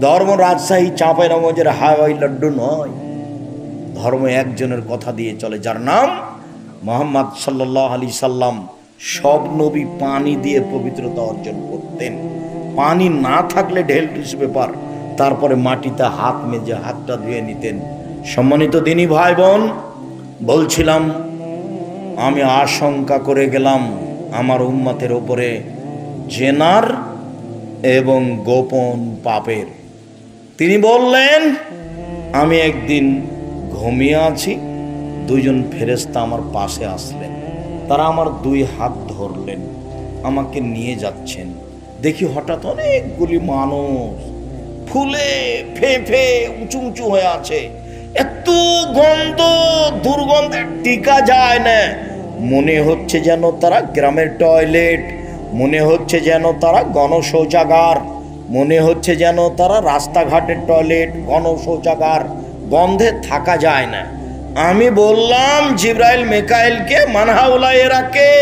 ধর্ম রাজশাহী চাঁপাইনবাবগঞ্জের হাওয়াই লাড্ডু নয়। ধর্ম একজনের কথা দিয়ে চলে, যার নাম মুহাম্মদ সাল্লাল্লাহু আলাইহি সাল্লাম। সব নবী পানি দিয়ে পবিত্রতা অর্জন করতেন। পানি না থাকলে ঢেল টিস্যু পেপার, তারপরে মাটিতে হাত মেজে হাতটা ধুয়ে নিতেন। সম্মানিত দিনী ভাই বোন, বলছিলাম আমি আশঙ্কা করে গেলাম আমার উম্মতের ওপরে জেনার এবং গোপন পাপের। তিনি বললেন, আমি একদিন ঘুমিয়ে আছি, 2জন ফেরেশতা আমার পাশে আসলেন। তারা আমার 2 হাত ধরলেন, আমাকে নিয়ে যাচ্ছেন। দেখি হঠাৎ অনেকগুলি মানুষ ফুলে ফেঁপে উঁচু উঁচু হয়ে আছে। এত গন্ধ, দুর্গন্ধে টিকা যায় না। মনে হচ্ছে যেন তারা গ্রামের টয়লেট, মনে হচ্ছে যেন তারা গণশৌচাগার, মনে হচ্ছে যেন তারা রাস্তাঘাটের টয়লেট, গণশৌচাগার। গন্ধে থাকা যায় না। আমি বললাম জিব্রাইল মিকাইলকে, মানহাউলা এরা কে?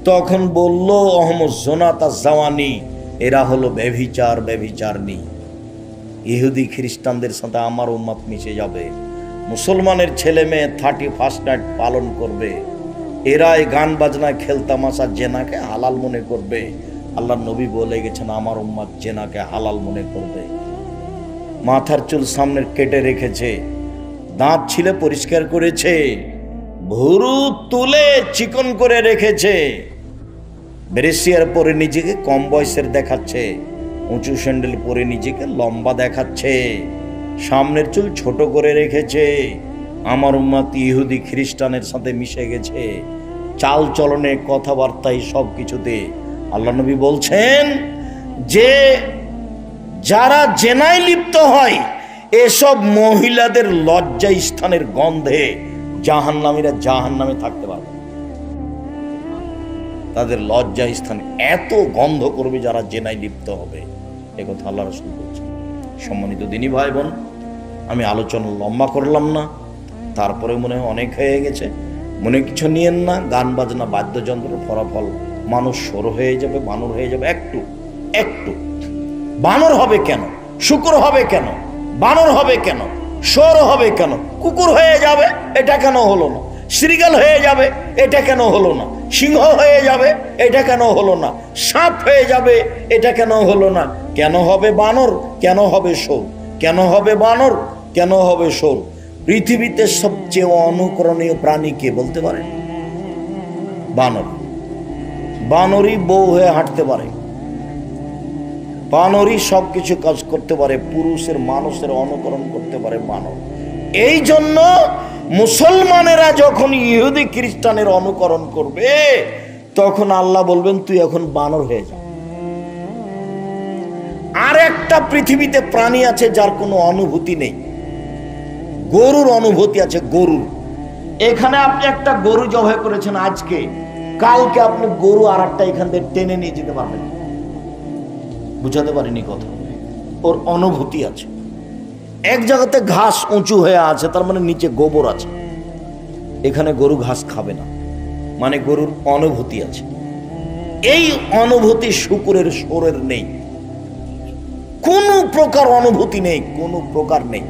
তখন বলল অহমদ জোনাতা জাওয়ানি, এরা হলো ব্যভিচার, ব্যভিচারনি। ইহুদি খ্রিস্টানদের সাথে আমার উম্মত মিশে যাবে। মুসলমানের ছেলে মেয়ে 31st নাইট পালন করবে, এরাই গান বাজনা খেলতামাশা জেনাকে হালাল মনে করবে। আল্লাহ নবী বলে গেছেন আমার উম্মত জেনাকে হালাল মনে করবে। মাথার চুল সামনের কেটে রেখেছে, দাঁত ছিলে পরিষ্কার করেছে, ভুরু তুলে চিকন করে রেখেছে, ব্রেসিয়ার পরে নিজেকে কম বয়সের দেখাচ্ছে, উঁচু স্যান্ডেল পরে নিজেকে লম্বা দেখাচ্ছে, সামনের চুল ছোট করে রেখেছে। আমার উম্মত ইহুদি খ্রিস্টানের সাথে মিশে গেছে, চাল চলনে কথাবার্তায় সব কিছুতে। আল্লাহ নবী বলছেন যে যারা জেনায় লিপ্ত হয় এসব মহিলাদের লজ্জা স্থানের গন্ধে জাহান্নামীরা জাহান্নামে থাকতে পারবে। তাদের লজ্জা স্থান এত গন্ধ করবে যারা জেনায় লিপ্ত হবে, একথা আল্লাহ রাসূল বলছেন। সম্মানিত দিনী ভাই বোন, আমি আলোচনা লম্বা করলাম না, তারপরে মনে হয় অনেক হয়ে গেছে। মনে কিছু নিয়েন না, গান বাজনা বাদ্যযন্ত্রের ফলাফল মানুষ সর হয়ে যাবে, বানর হয়ে যাবে। একটু একটু বানর হবে কেন, শুকর হবে কেন, বানর হবে কেন, সর হবে কেন, কুকুর হয়ে যাবে এটা কেন হলো না, শৃগাল হয়ে যাবে এটা কেন হলো না, সিংহ হয়ে যাবে এটা কেন হলো না, সাপ হয়ে যাবে এটা কেন হলো না? কেন হবে বানর, কেন হবে সর, কেন হবে বানর, কেন হবে সর? পৃথিবীতে সবচেয়ে অনুকরণীয় প্রাণী কে বলতে পারে? বানর। বানরই বউ হয়ে হাঁটতে পারে, বানরই সবকিছু কাজ করতে পারে, পুরুষের মানুষের অনুকরণ করতে পারে বানর। এই জন্য মুসলমানেরা যখন ইহুদি খ্রিস্টানের অনুকরণ করবে তখন আল্লাহ বলবেন তুই এখন বানর হয়ে যা। আর একটা পৃথিবীতে প্রাণী আছে যার কোনো অনুভূতি নেই, গরুর অনুভূতি আছে, গরুর। এখানে আপনি একটা গরু জবাই করেছেন আজকে, কালকে আপনি গরু আর একটা এখান থেকে টেনে নিয়ে যেতে পারবেন। বুঝাতে পারিনি কথা? ওর অনুভূতি আছে। এক জায়গাতে ঘাস উঁচু হয়ে আছে, তার মানে নিচে গোবর আছে। এখানে গরু ঘাস খাবে না, মানে গরুর অনুভূতি আছে। এই অনুভূতি শুকুরের শোরের নেই, কোনো প্রকার অনুভূতি নেই, কোনো প্রকার নেই।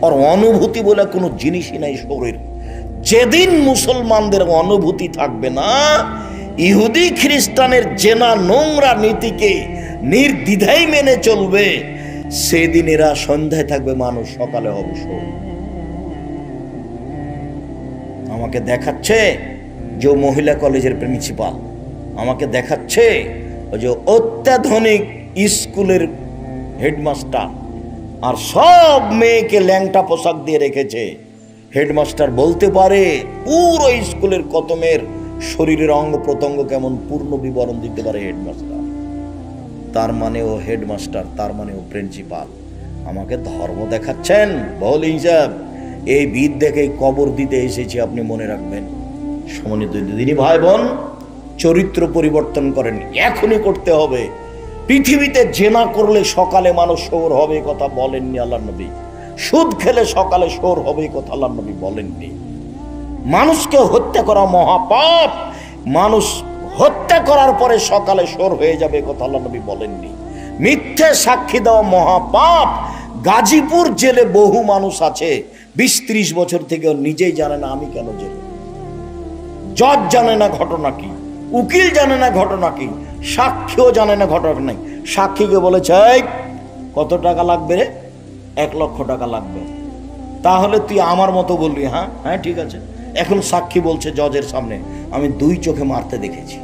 আর অনুভূতি বলে কোনো জিনিসই নাই শোরের। যেদিন মুসলমানদের অনুভূতি থাকবে না, ইহুদি খ্রিস্টানের জেনা নোংরা নীতিকে নির্দ্বিধায় মেনে চলবে, সেদিন এরা সন্ধ্যায় থাকবে মানুষ, সকালে হবে শোর। আমাকে দেখাচ্ছে যে মহিলা কলেজের প্রিন্সিপাল, আমাকে দেখাচ্ছে যে অত্যাধুনিক স্কুলের হেডমাস্টার, আর সব মেয়েকে ল্যাংটা পোশাক দিয়ে রেখেছে। হেডমাস্টার বলতে পারে পুরো স্কুলের কত মেয়ের শরীরের অঙ্গ প্রত্যঙ্গ কেমন, পূর্ণ বিবরণ দিতে পারে হেডমাস্টার। তার মানে ও হেডমাস্টার, তার মানে ও প্রিন্সিপাল। আমাকে ধর্ম দেখাচ্ছেন, বল হিসাব। এই বিদ দেখে কবর দিতে এসেছি, আপনি মনে রাখবেন। সম্মানিত দিনী ভাই বোন, চরিত্র পরিবর্তন করেন, এখনই করতে হবে। পৃথিবীতে জেনা করলে সকালে মানুষ শোর হবে, কথা বলেননি আল্লাহ নবী। সুদ খেলে সকালে শোর হবে, কথা আল্লাহ নবী বলেননি। মানুষকে হত্যা করা মহাপাপ, মানুষ হত্যা করার পরে সকালে শোর হয়ে যাবে, কথা আল্লাহ নবী বলেননি। মিথ্যে সাক্ষী দেওয়া মহাপাপ। গাজীপুর জেলে বহু মানুষ আছে 20-30 বছর থেকে নিজেই জানে না আমি কেন জেলে। জজ জানে না ঘটনা কি, উকিল জানে না ঘটনা কি, সাক্ষীও জানে না ঘটনা নাই। সাক্ষীকে বলেছে কত টাকা লাগবে রে? 1 লক্ষ টাকা লাগবে। তাহলে তুই আমার মতো বলবি, হ্যাঁ হ্যাঁ ঠিক আছে। এখন সাক্ষী বলছে জজের সামনে, আমি 2 চোখে মারতে দেখেছি।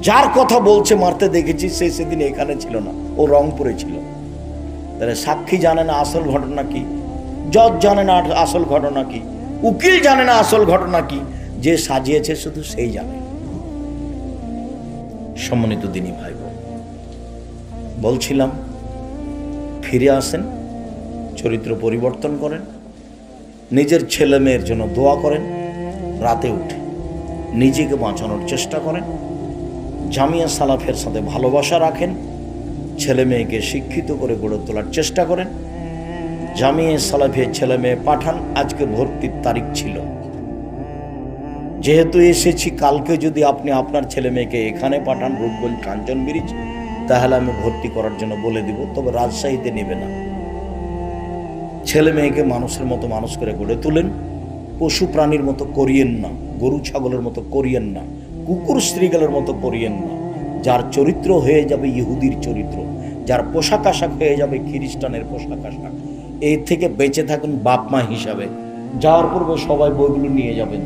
যার কথা বলছে মারতে দেখেছি সে সেদিন এখানে ছিল না, ও রংপুরে ছিল। তাহলে সাক্ষী জানে না আসল ঘটনা কি, জজ জানে না আসল ঘটনা কি, উকিল জানে না আসল ঘটনা কি, যে সাজিয়েছে শুধু সেই জানে। সম্মানিত দিনী ভাই বোন, বলছিলাম ফিরে আসেন, চরিত্র পরিবর্তন করেন, নিজের ছেলে মেয়ের জন্য দোয়া করেন, রাতে উঠে নিজেকে বাঁচানোর চেষ্টা করেন, জামিয়া সালাফের সাথে ভালোবাসা রাখেন, ছেলে মেয়েকে শিক্ষিত করে গড়ে তোলার চেষ্টা করেন। জামিয়া সালাফের ছেলে মেয়ে পাঠান। আজকে ভর্তির তারিখ ছিল, যেহেতু এসেছি, কালকে যদি আপনি আপনার ছেলে মেয়েকে এখানে পাঠান রূপগঞ্জ কাঞ্চন ব্রিজ, তাহলে আমি ভর্তি করার জন্য বলে দিব, তবে রাজশাহীতে নেবে না। ছেলে মেয়েকে মানুষের মতো মানুষ করে গড়ে তোলেন, পশু প্রাণীর মতো করিয়েন না, গরু ছাগলের মতো করিয়েন না, কুকুর শ্রীগালের মতো করিয়েন না। যার চরিত্র হয়ে যাবে ইহুদির চরিত্র, যার পোশাক আশাক হয়ে যাবে খ্রিস্টানের পোশাক আশাক। এই থেকে বেঁচে থাকুন বাপ মা হিসাবে। যাওয়ার পূর্বে সবাই বইগুলো নিয়ে যাবেন।